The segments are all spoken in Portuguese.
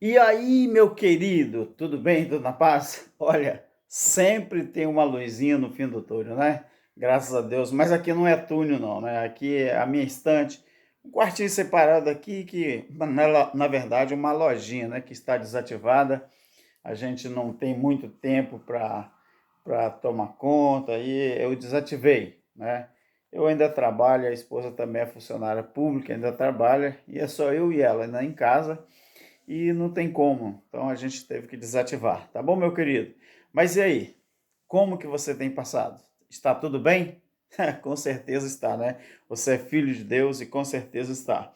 E aí, meu querido, tudo bem? Tudo na paz? Olha, sempre tem uma luzinha no fim do túnel, né? Graças a Deus. Mas aqui não é túnel, não, né? Aqui é a minha estante, um quartinho separado aqui que, na verdade, é uma lojinha, né? Que está desativada. A gente não tem muito tempo para tomar conta e eu desativei, né? Eu ainda trabalho, a esposa também é funcionária pública, ainda trabalha e é só eu e ela ainda em casa e não tem como. Então a gente teve que desativar, tá bom, meu querido? Mas e aí? Como que você tem passado? Está tudo bem? Com certeza está, né? Você é filho de Deus e com certeza está.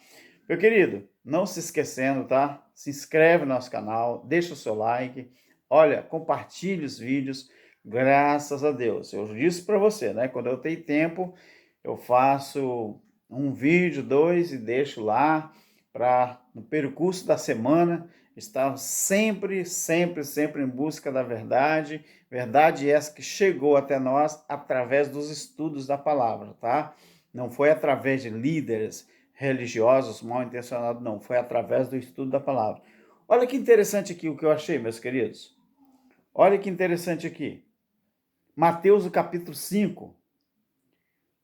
Meu querido, não se esquecendo, tá? Se inscreve no nosso canal, deixa o seu like, olha, compartilhe os vídeos, graças a Deus. Eu disse para você, né? Quando eu tenho tempo, eu faço um vídeo, dois e deixo lá para no percurso da semana estar sempre em busca da verdade, verdade essa que chegou até nós através dos estudos da palavra, tá? Não foi através de líderes religiosos mal intencionados, não, foi através do estudo da palavra. Olha que interessante aqui o que eu achei, meus queridos. Olha que interessante aqui. Mateus, o capítulo 5,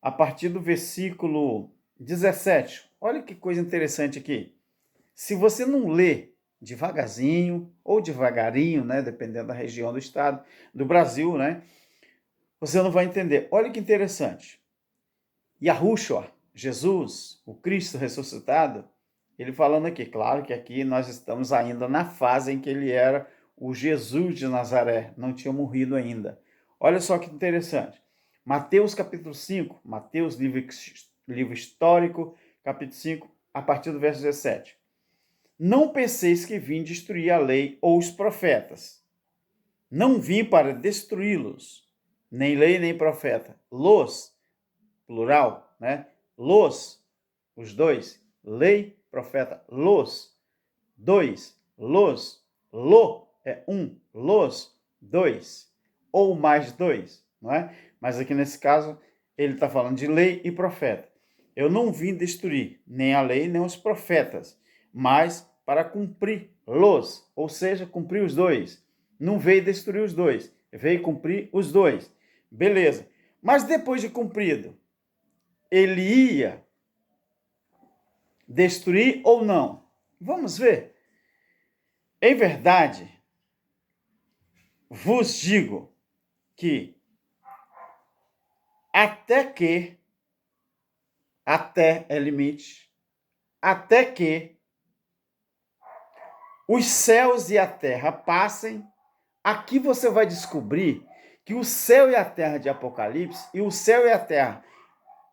a partir do versículo 17. Olha que coisa interessante aqui. Se você não lê devagarzinho ou devagarinho, né, dependendo da região do estado, do Brasil, né, você não vai entender. Olha que interessante. Yahushua, Jesus, o Cristo ressuscitado, ele falando aqui, claro que aqui nós estamos ainda na fase em que ele era o Jesus de Nazaré, não tinha morrido ainda. Olha só que interessante. Mateus capítulo 5, Mateus, livro histórico, capítulo 5, a partir do verso 17. Não penseis que vim destruir a lei ou os profetas. Não vim para destruí-los, nem lei nem profeta. Los, plural, né? Los, os dois. Lei, profeta. Los, dois. Los, lo é um. Los, dois. Ou mais dois, não é? Mas aqui nesse caso, ele está falando de lei e profeta. Eu não vim destruir nem a lei nem os profetas, mas para cumpri-los, ou seja, cumprir os dois. Não veio destruir os dois, veio cumprir os dois. Beleza. Mas depois de cumprido, ele ia destruir ou não? Vamos ver. Em verdade, vos digo que até é limite, até que os céus e a terra passem, aqui você vai descobrir que o céu e a terra de Apocalipse e o céu e a terra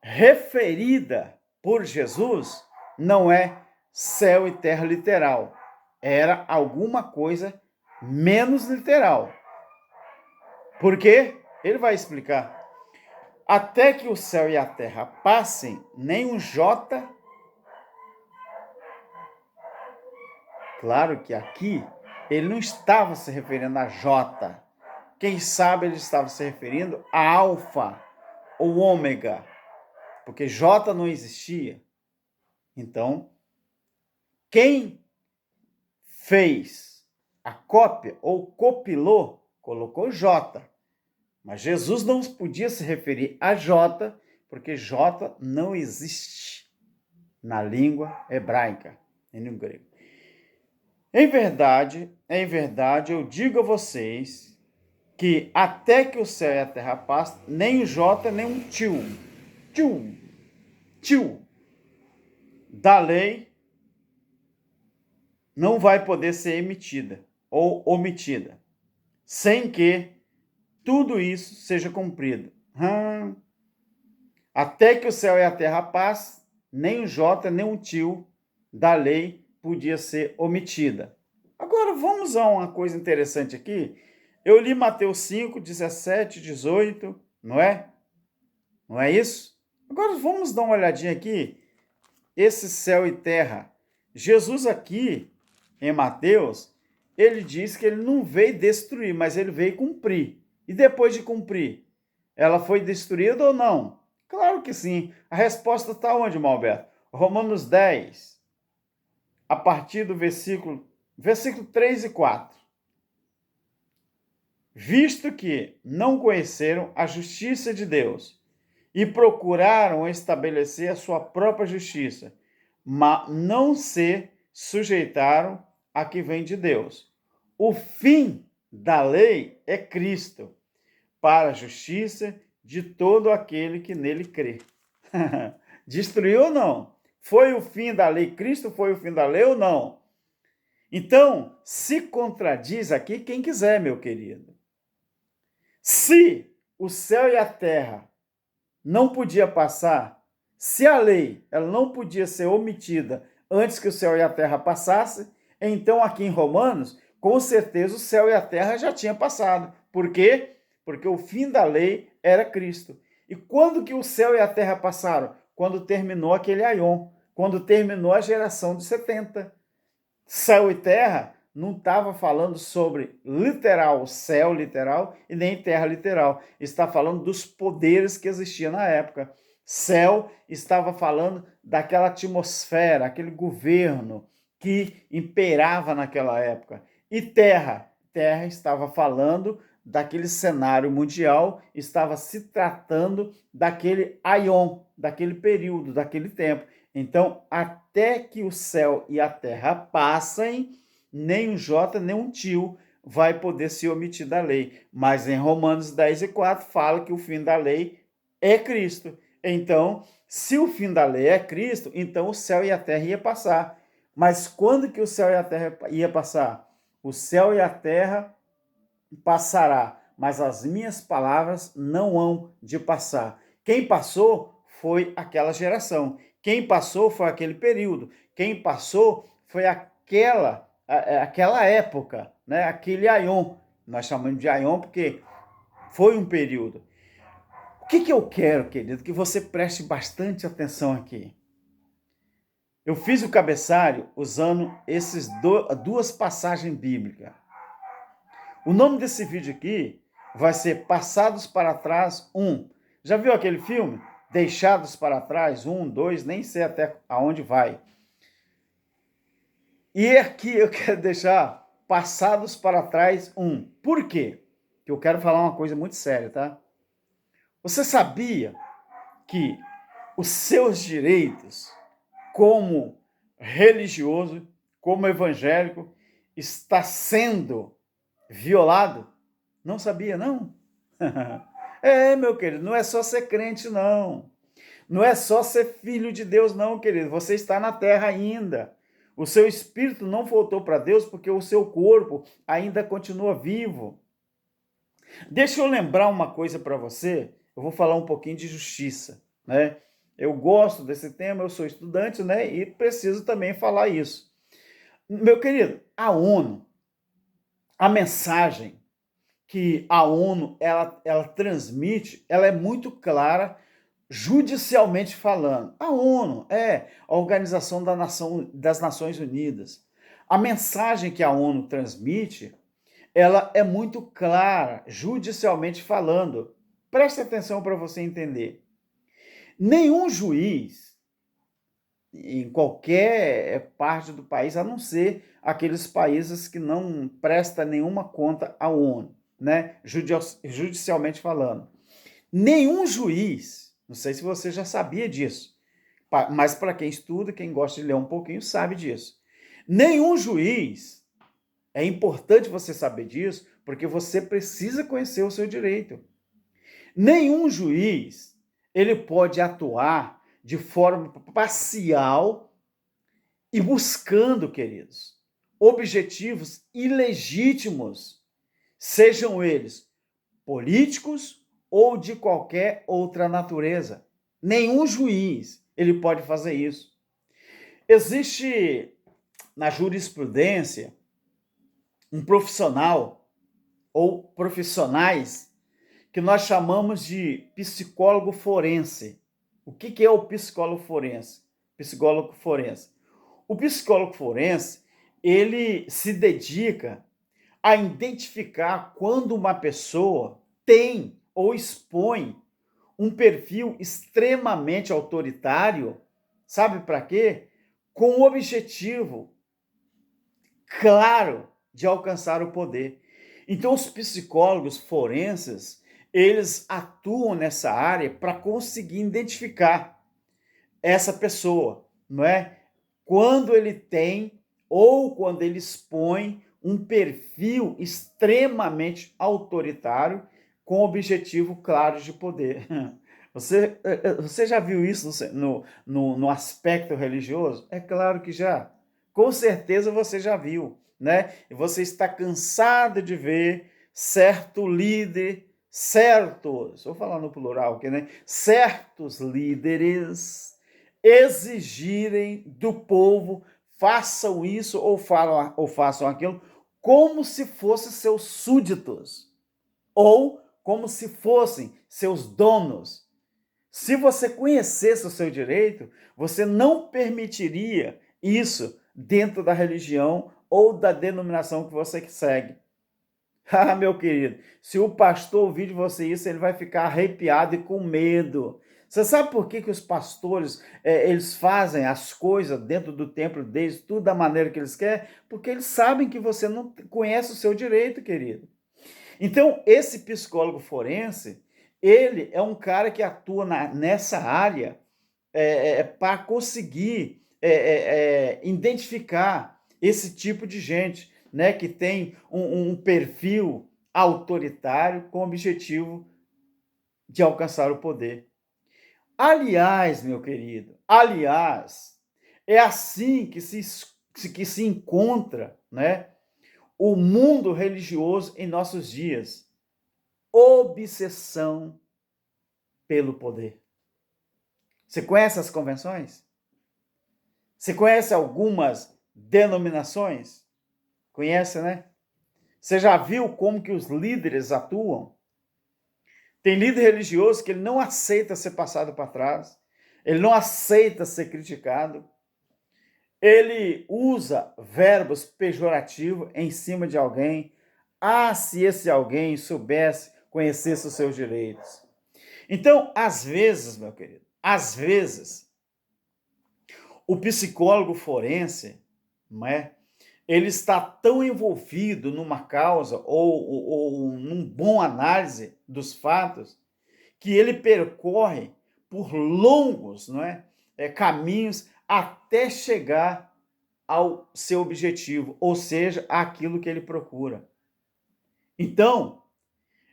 referida por Jesus não é céu e terra literal. Era alguma coisa menos literal. Por quê? Ele vai explicar. Até que o céu e a terra passem, nem um jota. Claro que aqui ele não estava se referindo a jota. Quem sabe ele estava se referindo a alfa ou ômega, porque jota não existia. Então, quem fez a cópia ou copilou, colocou J. Mas Jesus não podia se referir a J, porque J não existe na língua hebraica e no grego. Em verdade, eu digo a vocês que até que o céu e a terra passem, nem o J, nem um tio da lei não vai poder ser emitida ou omitida, sem que tudo isso seja cumprido. Até que o céu e a terra passem, nem o J, nem o tio da lei podia ser omitida. Agora vamos a uma coisa interessante aqui. Eu li Mateus 5, 17, 18, não é? Não é isso? Agora vamos dar uma olhadinha aqui. Esse céu e terra. Jesus aqui, em Mateus, ele diz que ele não veio destruir, mas ele veio cumprir. E depois de cumprir, ela foi destruída ou não? Claro que sim. A resposta está onde, Malberto? Romanos 10, a partir do versículo Versículo 3 e 4. Visto que não conheceram a justiça de Deus e procuraram estabelecer a sua própria justiça, mas não se sujeitaram a que vem de Deus. O fim da lei é Cristo, para a justiça de todo aquele que nele crê. Destruiu ou não? Foi o fim da lei? Cristo foi o fim da lei ou não? Então, se contradiz aqui quem quiser, meu querido. Se o céu e a terra não podia passar, se a lei ela não podia ser omitida antes que o céu e a terra passassem, então aqui em Romanos, com certeza o céu e a terra já tinham passado. Por quê? Porque o fim da lei era Cristo. E quando que o céu e a terra passaram? Quando terminou aquele aion, quando terminou a geração de 70. Céu e terra não estava falando sobre literal, céu literal e nem terra literal. Está falando dos poderes que existiam na época. Céu estava falando daquela atmosfera, aquele governo que imperava naquela época. E terra estava falando daquele cenário mundial, estava se tratando daquele aion, daquele período, daquele tempo. Então, até que o céu e a terra passem, nem um jota, nem um tio vai poder se omitir da lei. Mas em Romanos 10 e 4 fala que o fim da lei é Cristo. Então, se o fim da lei é Cristo, então o céu e a terra ia passar. Mas quando que o céu e a terra ia passar? O céu e a terra passará, mas as minhas palavras não hão de passar. Quem passou foi aquela geração. Quem passou foi aquele período. Quem passou foi aquela época, né? Aquele aion. Nós chamamos de aion porque foi um período. O que eu quero, querido, que você preste bastante atenção aqui. Eu fiz o cabeçalho usando essas duas passagens bíblicas. O nome desse vídeo aqui vai ser Passados para Trás 1. Já viu aquele filme? Deixados para Trás 1, 2, nem sei até aonde vai. E aqui eu quero deixar Passados para Trás 1. Por quê? Que eu quero falar uma coisa muito séria, tá? Você sabia que os seus direitos como religioso, como evangélico, está sendo violado? Não sabia, não? Meu querido, não é só ser crente, não. Não é só ser filho de Deus, não, querido. Você está na terra ainda. O seu espírito não voltou para Deus porque o seu corpo ainda continua vivo. Deixa eu lembrar uma coisa para você. Eu vou falar um pouquinho de justiça, né? Eu gosto desse tema, eu sou estudante, né? E preciso também falar isso. Meu querido, a ONU, a mensagem que a ONU ela transmite, ela é muito clara judicialmente falando. A ONU é a Organização das Nações Unidas. A mensagem que a ONU transmite, ela é muito clara judicialmente falando. Preste atenção para você entender. Nenhum juiz em qualquer parte do país, a não ser aqueles países que não prestam nenhuma conta à ONU, né? Judicialmente falando. Nenhum juiz, não sei se você já sabia disso, mas para quem estuda, quem gosta de ler um pouquinho, sabe disso. Nenhum juiz, é importante você saber disso, porque você precisa conhecer o seu direito. Nenhum juiz, ele pode atuar de forma parcial e buscando, queridos, objetivos ilegítimos, sejam eles políticos ou de qualquer outra natureza. Nenhum juiz ele pode fazer isso. Existe na jurisprudência um profissional ou profissionais que nós chamamos de psicólogo forense. O que é o psicólogo forense? Psicólogo forense. O psicólogo forense, ele se dedica a identificar quando uma pessoa tem ou expõe um perfil extremamente autoritário, sabe para quê? Com o objetivo claro de alcançar o poder. Então, os psicólogos forenses, eles atuam nessa área para conseguir identificar essa pessoa, não é? Quando ele tem ou quando ele expõe um perfil extremamente autoritário com objetivo claro de poder. Você já viu isso no aspecto religioso? É claro que já. Com certeza você já viu, né? E você está cansado de ver certo líder, certos, vou falar no plural aqui, né? Certos líderes exigirem do povo façam isso ou façam aquilo, como se fossem seus súditos, ou como se fossem seus donos. Se você conhecesse o seu direito, você não permitiria isso dentro da religião ou da denominação que você segue. Ah, meu querido, se o pastor ouvir de você isso, ele vai ficar arrepiado e com medo. Você sabe por que os pastores eles fazem as coisas dentro do templo deles, tudo da maneira que eles querem? Porque eles sabem que você não conhece o seu direito, querido. Então, esse psicólogo forense, ele é um cara que atua nessa área para conseguir identificar esse tipo de gente, né, que tem um perfil autoritário com o objetivo de alcançar o poder. Aliás, meu querido, é assim que se encontra, né, o mundo religioso em nossos dias. Obsessão pelo poder. Você conhece as convenções? Você conhece algumas denominações? Conhece, né? Você já viu como que os líderes atuam? Tem líder religioso que ele não aceita ser passado para trás, ele não aceita ser criticado, ele usa verbos pejorativos em cima de alguém. Ah, se esse alguém soubesse, conhecesse os seus direitos. Então, às vezes, meu querido, às vezes, o psicólogo forense, não é? Ele está tão envolvido numa causa ou num bom análise dos fatos que ele percorre por longos, não é? Caminhos até chegar ao seu objetivo, ou seja, aquilo que ele procura. Então,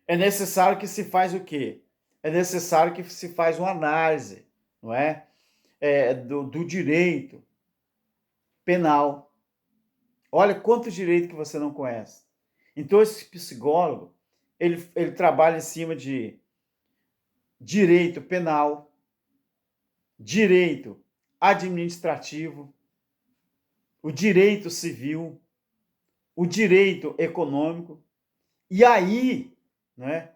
é necessário que se faz o quê? É necessário que se faz uma análise, não é? Do direito penal. Olha quanto direito que você não conhece. Então, esse psicólogo, ele trabalha em cima de direito penal, direito administrativo, o direito civil, o direito econômico. E aí, né,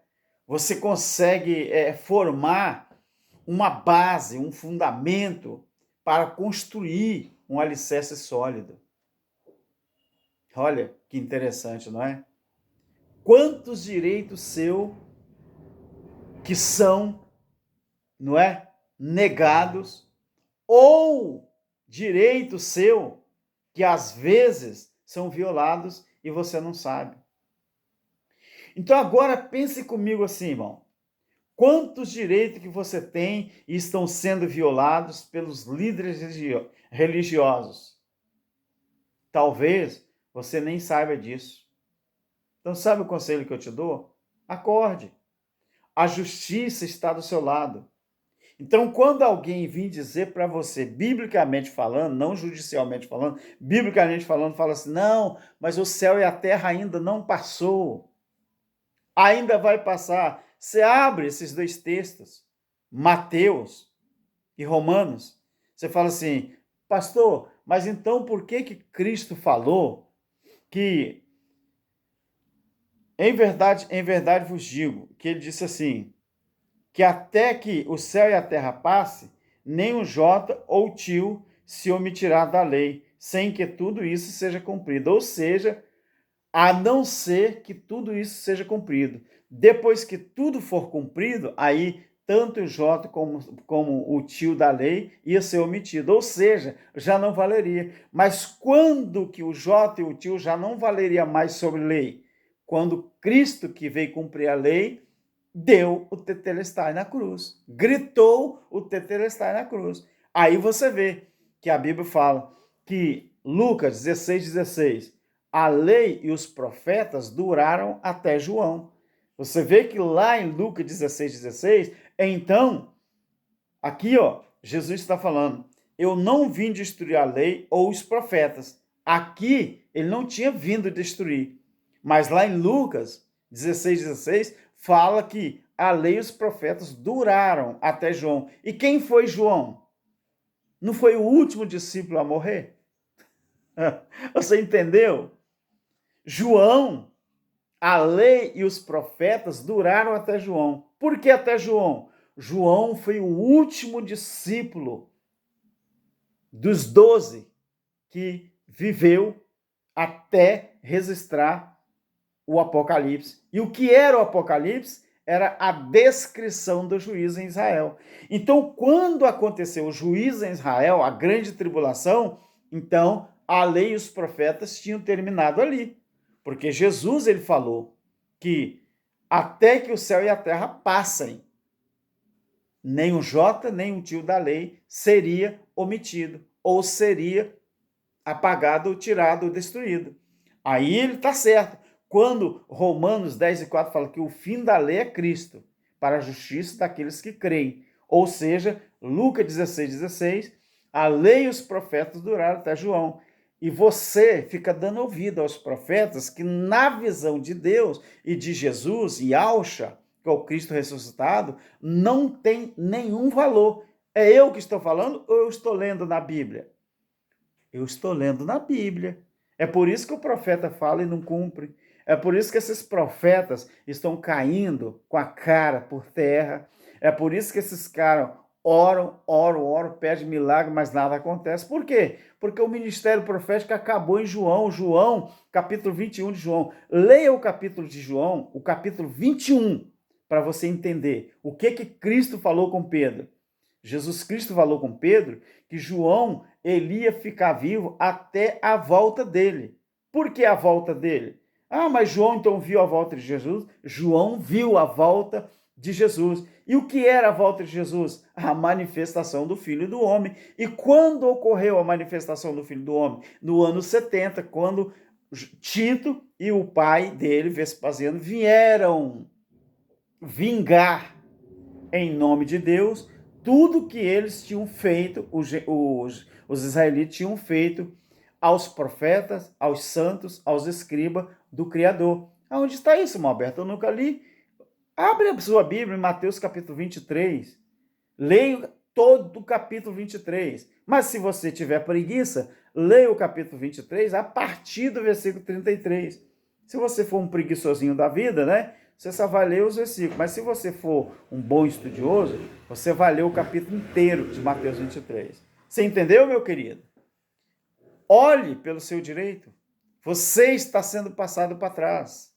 você consegue formar uma base, um fundamento para construir um alicerce sólido. Olha que interessante, não é? Quantos direitos seus que são, não é, negados, ou direito seu que às vezes são violados e você não sabe. Então agora pense comigo assim, irmão. Quantos direitos que você tem e estão sendo violados pelos líderes religiosos? Talvez você nem saiba disso. Então sabe o conselho que eu te dou? Acorde. A justiça está do seu lado. Então, quando alguém vir dizer para você, biblicamente falando, não judicialmente falando, biblicamente falando, fala assim, não, mas o céu e a terra ainda não passou. Ainda vai passar. Você abre esses dois textos, Mateus e Romanos. Você fala assim, pastor, mas então por que Cristo falou que, em verdade vos digo, que ele disse assim, que até que o céu e a terra passe, nem um jota ou tio se omitirá da lei, sem que tudo isso seja cumprido. Ou seja, a não ser que tudo isso seja cumprido. Depois que tudo for cumprido, aí tanto o J como o tio da lei ia ser omitido, ou seja, já não valeria. Mas quando que o J e o tio já não valeria mais sobre lei? Quando Cristo, que veio cumprir a lei, deu o tetelestai na cruz, gritou o tetelestai na cruz. Aí você vê que a Bíblia fala que Lucas 16:16, a lei e os profetas duraram até João. Você vê que lá em Lucas 16:16, então, aqui, Jesus está falando, eu não vim destruir a lei ou os profetas. Aqui, ele não tinha vindo destruir. Mas lá em Lucas 16:16, fala que a lei e os profetas duraram até João. E quem foi João? Não foi o último discípulo a morrer? Você entendeu? João, a lei e os profetas duraram até João. Por que até João? João foi o último discípulo dos 12 que viveu até registrar o Apocalipse. E o que era o Apocalipse? Era a descrição do juízo em Israel. Então, quando aconteceu o juízo em Israel, a grande tribulação, então a lei e os profetas tinham terminado ali. Porque Jesus, ele falou que até que o céu e a terra passem, nem o J, nem o tio da lei seria omitido, ou seria apagado, ou tirado, ou destruído. Aí ele está certo. Quando Romanos 10:4 fala que o fim da lei é Cristo, para a justiça daqueles que creem. Ou seja, Lucas 16:16, a lei e os profetas duraram até João. E você fica dando ouvido aos profetas que, na visão de Deus e de Jesus e Alcha, que é o Cristo ressuscitado, não tem nenhum valor. É eu que estou falando ou eu estou lendo na Bíblia? Eu estou lendo na Bíblia. É por isso que o profeta fala e não cumpre. É por isso que esses profetas estão caindo com a cara por terra. É por isso que esses caras oram, pedem milagre, mas nada acontece. Por quê? Porque o ministério profético acabou em João, capítulo 21 de João. Leia o capítulo de João, o capítulo 21, para você entender o que Cristo falou com Pedro. Jesus Cristo falou com Pedro que João ele ia ficar vivo até a volta dele. Por que a volta dele? Ah, mas João então viu a volta de Jesus? João viu a volta de Jesus. E o que era a volta de Jesus? A manifestação do Filho do Homem. E quando ocorreu a manifestação do Filho do Homem? No ano 70, quando Tito e o pai dele, Vespasiano, vieram vingar em nome de Deus tudo que eles tinham feito, os israelitas tinham feito aos profetas, aos santos, aos escribas do Criador. Aonde está isso, Malberto? Eu nunca li. Abre a sua Bíblia em Mateus capítulo 23. Leia todo o capítulo 23. Mas se você tiver preguiça, leia o capítulo 23 a partir do versículo 33. Se você for um preguiçosinho da vida, né? Você só vai ler os versículos. Mas se você for um bom estudioso, você vai ler o capítulo inteiro de Mateus 23. Você entendeu, meu querido? Olhe pelo seu direito. Você está sendo passado para trás.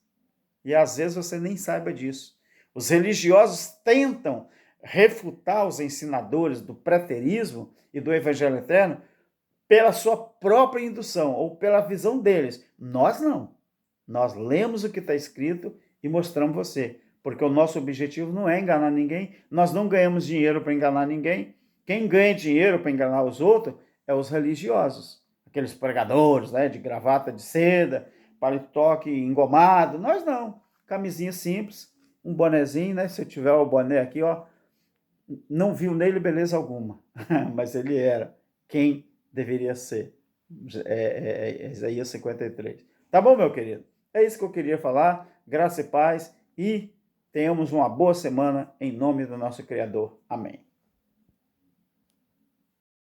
E às vezes você nem saiba disso. Os religiosos tentam refutar os ensinadores do preterismo e do evangelho eterno pela sua própria indução ou pela visão deles. Nós não. Nós lemos o que está escrito e mostramos você. Porque o nosso objetivo não é enganar ninguém. Nós não ganhamos dinheiro para enganar ninguém. Quem ganha dinheiro para enganar os outros é os religiosos. Aqueles pregadores, né, de gravata de seda, paletó engomado. Nós não. Camisinha simples, um bonezinho, né? Se eu tiver o boné aqui, não viu nele beleza alguma. Mas ele era quem deveria ser. Isaías 53. Tá bom, meu querido? É isso que eu queria falar. Graça e paz. E tenhamos uma boa semana em nome do nosso Criador. Amém.